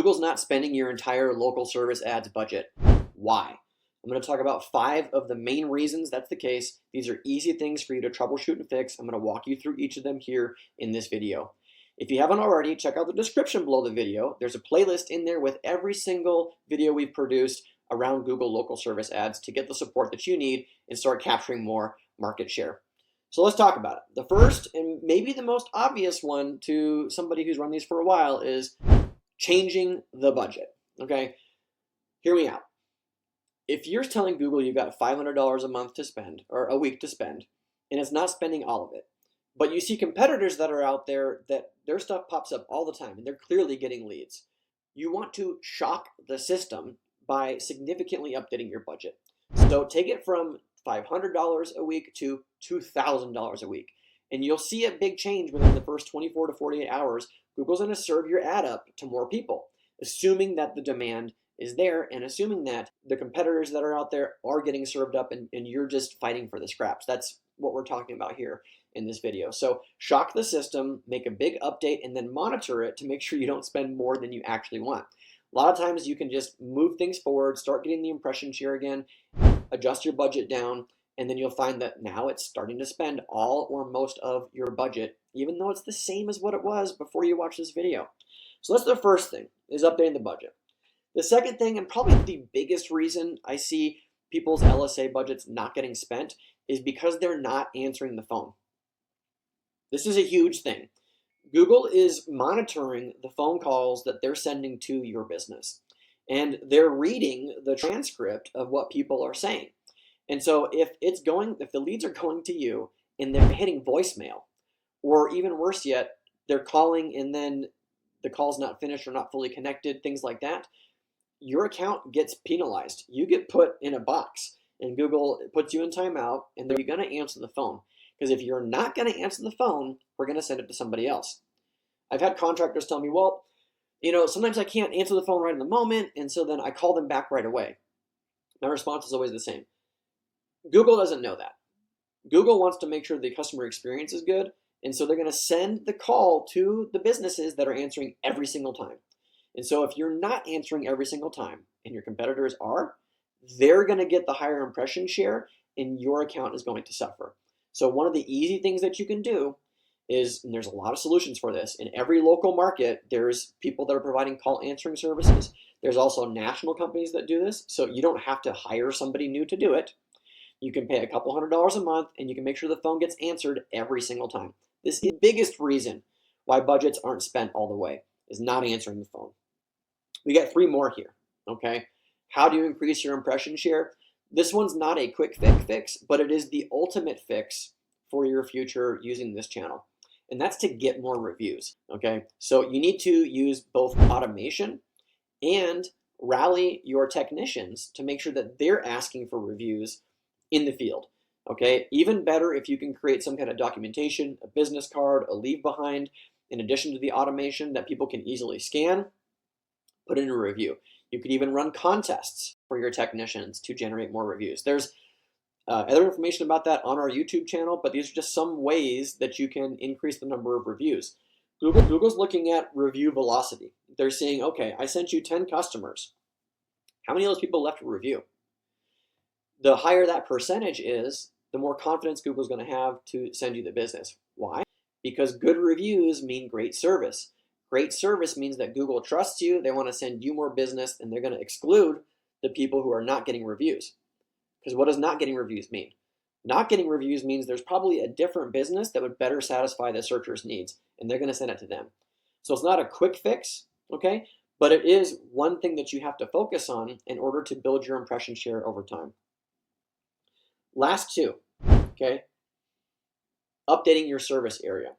Google's not spending your entire local service ads budget. Why? I'm going to talk about 5 of the main reasons that's the case. These are easy things for you to troubleshoot and fix. I'm going to walk you through each of them here in this video. If you haven't already, check out the description below the video. There's a playlist in there with every single video we've produced around Google local service ads to get the support that you need and start capturing more market share. So let's talk about it. The first and maybe the most obvious one to somebody who's run these for a while is changing the budget. Okay, hear me out. If you're telling Google you've got $500 a month to spend or a week to spend, and it's not spending all of it, but you see competitors that are out there that their stuff pops up all the time and they're clearly getting leads, you want to shock the system by significantly updating your budget. So take it from $500 a week to $2,000 a week. And you'll see a big change within the first 24 to 48 hours. Google's going to serve your ad up to more people, assuming that the demand is there and assuming that the competitors that are out there are getting served up and you're just fighting for the scraps. That's what we're talking about here in this video. So shock the system, make a big update, and then monitor it to make sure you don't spend more than you actually want. A lot of times you can just move things forward, start getting the impression share again, adjust your budget down, and then you'll find that now it's starting to spend all or most of your budget, even though it's the same as what it was before you watch this video. So that's the first thing, is updating the budget. The second thing, and probably the biggest reason I see people's LSA budgets not getting spent, is because they're not answering the phone. This is a huge thing. Google is monitoring the phone calls that they're sending to your business, and they're reading the transcript of what people are saying. And so if the leads are going to you and they're hitting voicemail, or even worse yet, they're calling and then the call's not finished or not fully connected, things like that, your account gets penalized. You get put in a box and Google puts you in timeout, and they're going to answer the phone. Because if you're not going to answer the phone, we're going to send it to somebody else. I've had contractors tell me, well, sometimes I can't answer the phone right in the moment, and so then I call them back right away. My response is always the same. Google doesn't know that. Google wants to make sure the customer experience is good, and so they're going to send the call to the businesses that are answering every single time. And so if you're not answering every single time, and your competitors are, they're going to get the higher impression share, and your account is going to suffer. So one of the easy things that you can do is, and there's a lot of solutions for this, in every local market, there's people that are providing call answering services. There's also national companies that do this, so you don't have to hire somebody new to do it. You can pay a couple $100s a month, and you can make sure the phone gets answered every single time. This is the biggest reason why budgets aren't spent all the way, is not answering the phone. We got 3 more here, okay? How do you increase your impression share? This one's not a quick fix, but it is the ultimate fix for your future using this channel. And that's to get more reviews, okay? So you need to use both automation and rally your technicians to make sure that they're asking for reviews in the field, okay? Even better if you can create some kind of documentation, a business card, a leave behind, in addition to the automation that people can easily scan, put in a review. You could even run contests for your technicians to generate more reviews. There's other information about that on our YouTube channel, but these are just some ways that you can increase the number of reviews. Google's looking at review velocity. They're saying, okay, I sent you 10 customers. How many of those people left a review? The higher that percentage is, the more confidence Google's going to have to send you the business. Why? Because good reviews mean great service. Great service means that Google trusts you, they want to send you more business, and they're going to exclude the people who are not getting reviews. Because what does not getting reviews mean? Not getting reviews means there's probably a different business that would better satisfy the searcher's needs, and they're going to send it to them. So it's not a quick fix, okay? But it is one thing that you have to focus on in order to build your impression share over time. Last 2, okay? Updating your service area.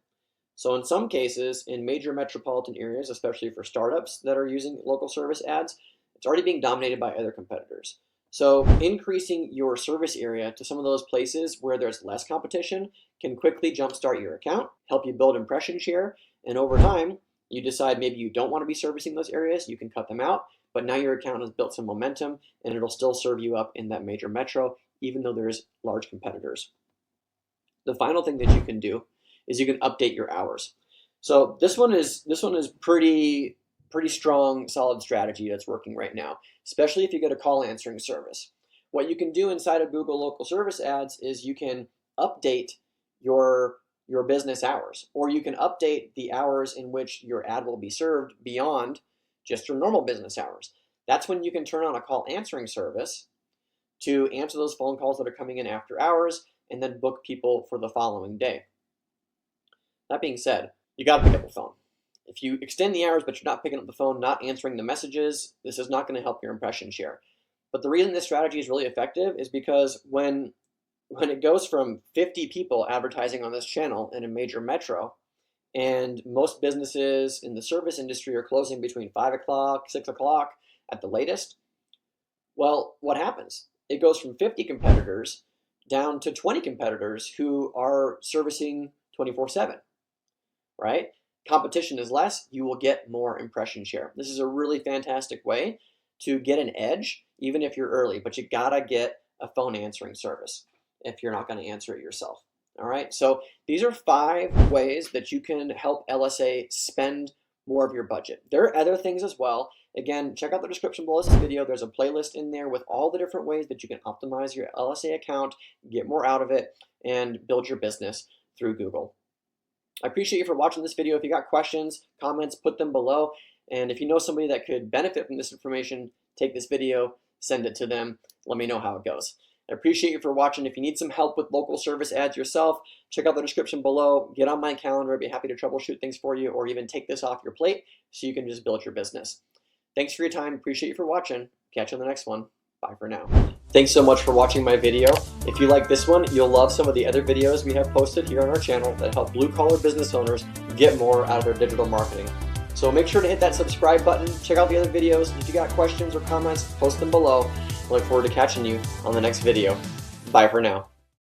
So in some cases, in major metropolitan areas, especially for startups that are using local service ads, it's already being dominated by other competitors. So increasing your service area to some of those places where there's less competition can quickly jumpstart your account, help you build impression share, and over time, you decide maybe you don't want to be servicing those areas, you can cut them out, but now your account has built some momentum and it'll still serve you up in that major metro, even though there's large competitors. The final thing that you can do is you can update your hours. So this one is pretty pretty strong, solid strategy that's working right now, especially if you get a call answering service. What you can do inside of Google Local Service Ads is you can update your business hours, or you can update the hours in which your ad will be served beyond just your normal business hours. That's when you can turn on a call answering service to answer those phone calls that are coming in after hours and then book people for the following day. That being said, you got to pick up the phone. If you extend the hours but you're not picking up the phone, not answering the messages, this is not going to help your impression share. But the reason this strategy is really effective is because when it goes from 50 people advertising on this channel in a major metro, and most businesses in the service industry are closing between 5 o'clock, 6 o'clock at the latest, well, what happens? It goes from 50 competitors down to 20 competitors who are servicing 24/7, right? Competition is less, you will get more impression share. This is a really fantastic way to get an edge, even if you're early, but you gotta get a phone answering service if you're not gonna answer it yourself. All right, so these are 5 ways that you can help LSA spend more of your budget. There are other things as well. Again, check out the description below this video. There's a playlist in there with all the different ways that you can optimize your LSA account, get more out of it, and build your business through Google. I appreciate you for watching this video. If you got questions, comments, put them below. And if you know somebody that could benefit from this information, take this video, send it to them. Let me know how it goes. I appreciate you for watching. If you need some help with local service ads yourself, check out the description below. Get on my calendar. I'd be happy to troubleshoot things for you, or even take this off your plate so you can just build your business. Thanks for your time. Appreciate you for watching. Catch you on the next one. Bye for now. Thanks so much for watching my video. If you like this one, you'll love some of the other videos we have posted here on our channel that help blue-collar business owners get more out of their digital marketing. So make sure to hit that subscribe button, check out the other videos. If you got questions or comments, post them below. I look forward to catching you on the next video. Bye for now.